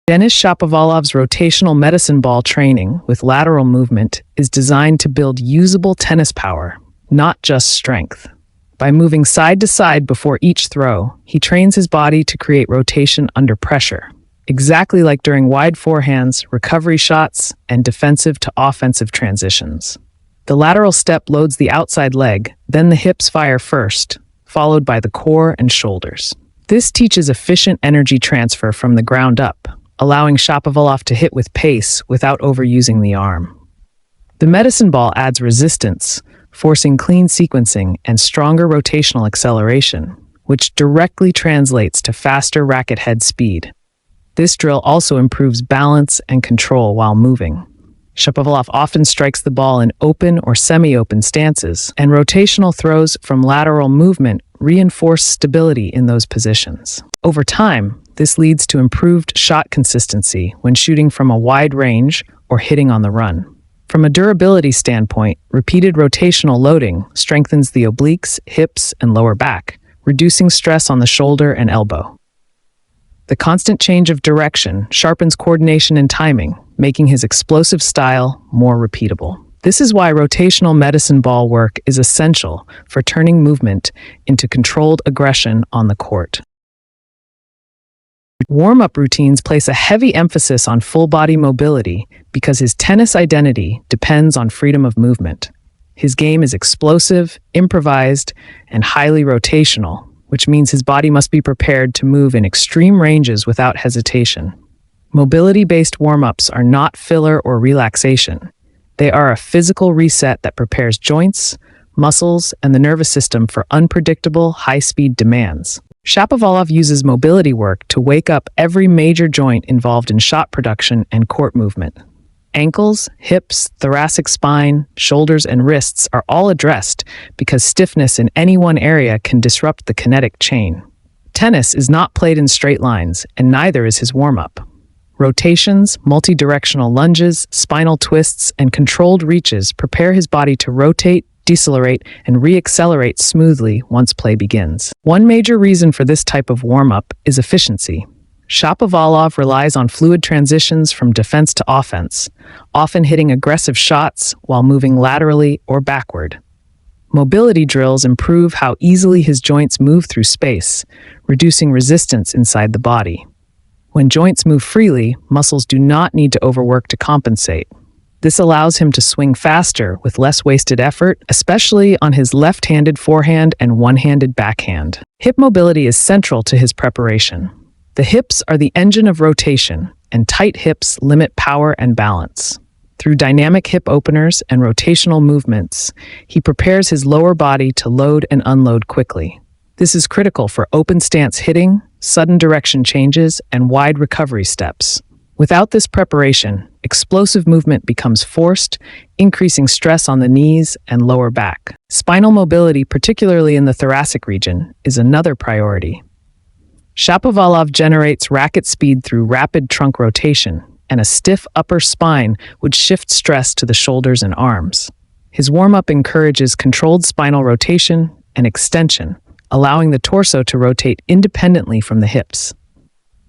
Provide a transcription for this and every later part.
Denis Shapovalov's rotational medicine ball training with lateral movement is designed to build usable tennis power, not just strength. By moving side to side before each throw, he trains his body to create rotation under pressure, exactly like during wide forehands, recovery shots, and defensive to offensive transitions. The lateral step loads the outside leg, then the hips fire first, followed by the core and shoulders. This teaches efficient energy transfer from the ground up, allowing Shapovalov to hit with pace without overusing the arm. The medicine ball adds resistance, forcing clean sequencing and stronger rotational acceleration, which directly translates to faster racket head speed. This drill also improves balance and control while moving. Shapovalov often strikes the ball in open or semi-open stances, and rotational throws from lateral movement reinforce stability in those positions. Over time, this leads to improved shot consistency when shooting from a wide range or hitting on the run. From a durability standpoint, repeated rotational loading strengthens the obliques, hips, and lower back, reducing stress on the shoulder and elbow. The constant change of direction sharpens coordination and timing, making his explosive style more repeatable. This is why rotational medicine ball work is essential for turning movement into controlled aggression on the court. Warm-up routines place a heavy emphasis on full-body mobility because his tennis identity depends on freedom of movement. His game is explosive, improvised, and highly rotational, which means his body must be prepared to move in extreme ranges without hesitation. Mobility-based warm-ups are not filler or relaxation. They are a physical reset that prepares joints, muscles, and the nervous system for unpredictable, high-speed demands. Shapovalov uses mobility work to wake up every major joint involved in shot production and court movement. Ankles, hips, thoracic spine, shoulders, and wrists are all addressed because stiffness in any one area can disrupt the kinetic chain. Tennis is not played in straight lines, and neither is his warm-up. Rotations, multi-directional lunges, spinal twists, and controlled reaches prepare his body to rotate, decelerate, and re-accelerate smoothly once play begins. One major reason for this type of warm-up is efficiency. Shapovalov relies on fluid transitions from defense to offense, often hitting aggressive shots while moving laterally or backward. Mobility drills improve how easily his joints move through space, reducing resistance inside the body. When joints move freely, muscles do not need to overwork to compensate. This allows him to swing faster with less wasted effort, especially on his left-handed forehand and one-handed backhand. Hip mobility is central to his preparation. The hips are the engine of rotation, and tight hips limit power and balance. Through dynamic hip openers and rotational movements, he prepares his lower body to load and unload quickly. This is critical for open stance hitting, sudden direction changes, and wide recovery steps. Without this preparation, explosive movement becomes forced, increasing stress on the knees and lower back. Spinal mobility, particularly in the thoracic region, is another priority. Shapovalov generates racket speed through rapid trunk rotation, and a stiff upper spine would shift stress to the shoulders and arms. His warm-up encourages controlled spinal rotation and extension, allowing the torso to rotate independently from the hips.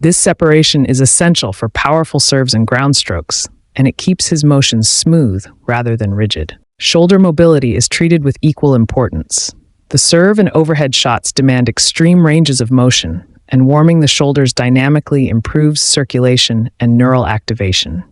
This separation is essential for powerful serves and ground strokes, and it keeps his motions smooth rather than rigid. Shoulder mobility is treated with equal importance. The serve and overhead shots demand extreme ranges of motion, and warming the shoulders dynamically improves circulation and neural activation.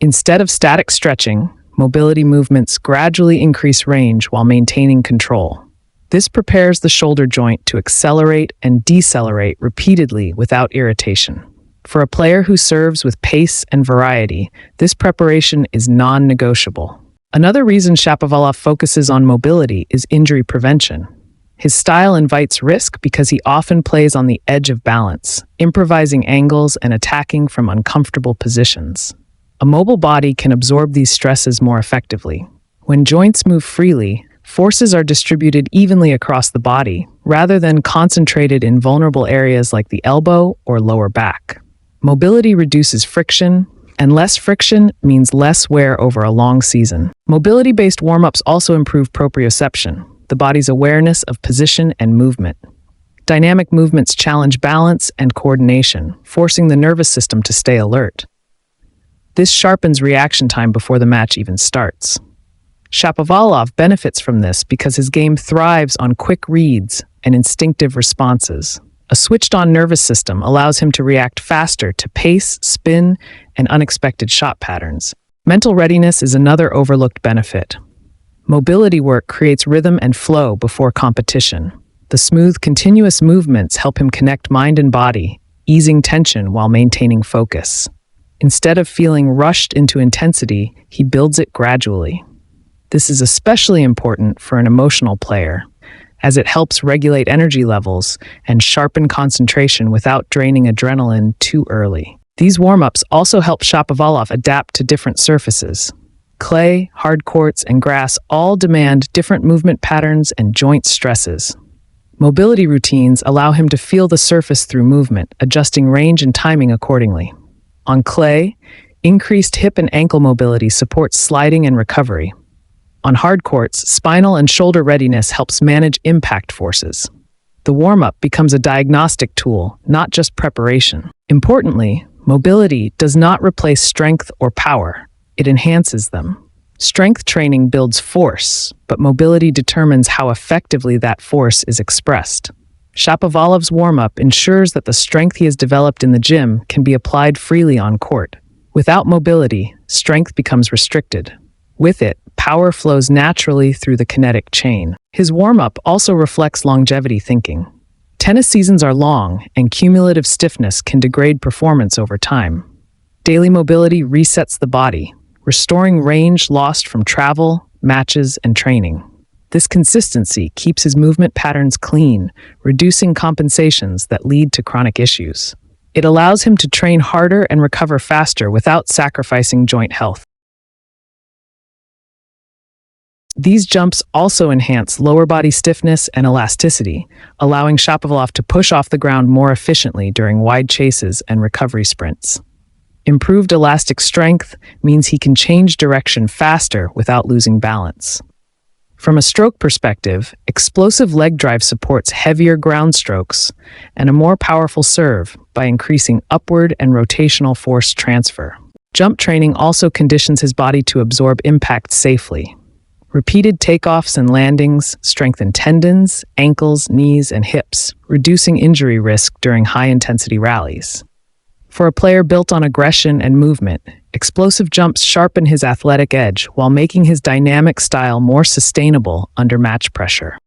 Instead of static stretching, mobility movements gradually increase range while maintaining control. This prepares the shoulder joint to accelerate and decelerate repeatedly without irritation. For a player who serves with pace and variety, this preparation is non-negotiable. Another reason Shapovalov focuses on mobility is injury prevention. His style invites risk because he often plays on the edge of balance, improvising angles and attacking from uncomfortable positions. A mobile body can absorb these stresses more effectively. When joints move freely, forces are distributed evenly across the body, rather than concentrated in vulnerable areas like the elbow or lower back. Mobility reduces friction, and less friction means less wear over a long season. Mobility-based warm-ups also improve proprioception, the body's awareness of position and movement. Dynamic movements challenge balance and coordination, forcing the nervous system to stay alert. This sharpens reaction time before the match even starts. Shapovalov benefits from this because his game thrives on quick reads and instinctive responses. A switched-on nervous system allows him to react faster to pace, spin, and unexpected shot patterns. Mental readiness is another overlooked benefit. Mobility work creates rhythm and flow before competition. The smooth, continuous movements help him connect mind and body, easing tension while maintaining focus. Instead of feeling rushed into intensity, he builds it gradually. This is especially important for an emotional player, as it helps regulate energy levels and sharpen concentration without draining adrenaline too early. These warm-ups also help Shapovalov adapt to different surfaces. Clay, hard courts, and grass all demand different movement patterns and joint stresses. Mobility routines allow him to feel the surface through movement, adjusting range and timing accordingly. On clay, increased hip and ankle mobility supports sliding and recovery. On hard courts, spinal and shoulder readiness helps manage impact forces. The warm-up becomes a diagnostic tool, not just preparation. Importantly, mobility does not replace strength or power. It enhances them. Strength training builds force, but mobility determines how effectively that force is expressed. Shapovalov's warm-up ensures that the strength he has developed in the gym can be applied freely on court. Without mobility, strength becomes restricted. With it, power flows naturally through the kinetic chain. His warm-up also reflects longevity thinking. Tennis seasons are long, and cumulative stiffness can degrade performance over time. Daily mobility resets the body, restoring range lost from travel, matches, and training. This consistency keeps his movement patterns clean, reducing compensations that lead to chronic issues. It allows him to train harder and recover faster without sacrificing joint health. These jumps also enhance lower body stiffness and elasticity, allowing Shapovalov to push off the ground more efficiently during wide chases and recovery sprints. Improved elastic strength means he can change direction faster without losing balance. From a stroke perspective, explosive leg drive supports heavier ground strokes and a more powerful serve by increasing upward and rotational force transfer. Jump training also conditions his body to absorb impact safely. Repeated takeoffs and landings strengthen tendons, ankles, knees, and hips, reducing injury risk during high-intensity rallies. For a player built on aggression and movement, explosive jumps sharpen his athletic edge while making his dynamic style more sustainable under match pressure.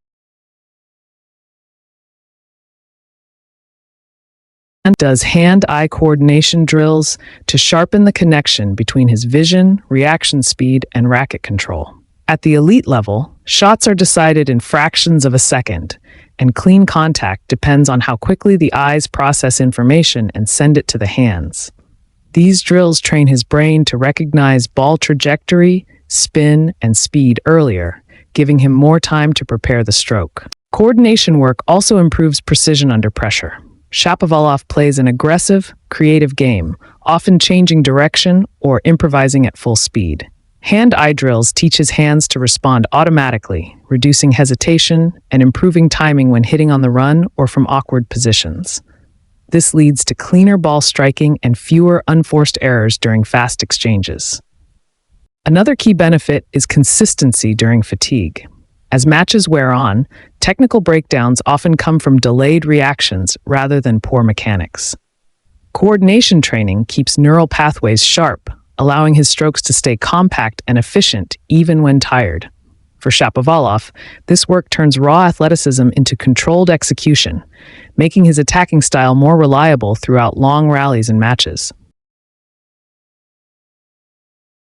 And does hand-eye coordination drills to sharpen the connection between his vision, reaction speed, and racket control. At the elite level, shots are decided in fractions of a second, and clean contact depends on how quickly the eyes process information and send it to the hands. These drills train his brain to recognize ball trajectory, spin, and speed earlier, giving him more time to prepare the stroke. Coordination work also improves precision under pressure. Shapovalov plays an aggressive, creative game, often changing direction or improvising at full speed. Hand-eye drills teach his hands to respond automatically, reducing hesitation and improving timing when hitting on the run or from awkward positions. This leads to cleaner ball striking and fewer unforced errors during fast exchanges. Another key benefit is consistency during fatigue. As matches wear on, technical breakdowns often come from delayed reactions rather than poor mechanics. Coordination training keeps neural pathways sharp, allowing his strokes to stay compact and efficient even when tired. For Shapovalov, this work turns raw athleticism into controlled execution, making his attacking style more reliable throughout long rallies and matches.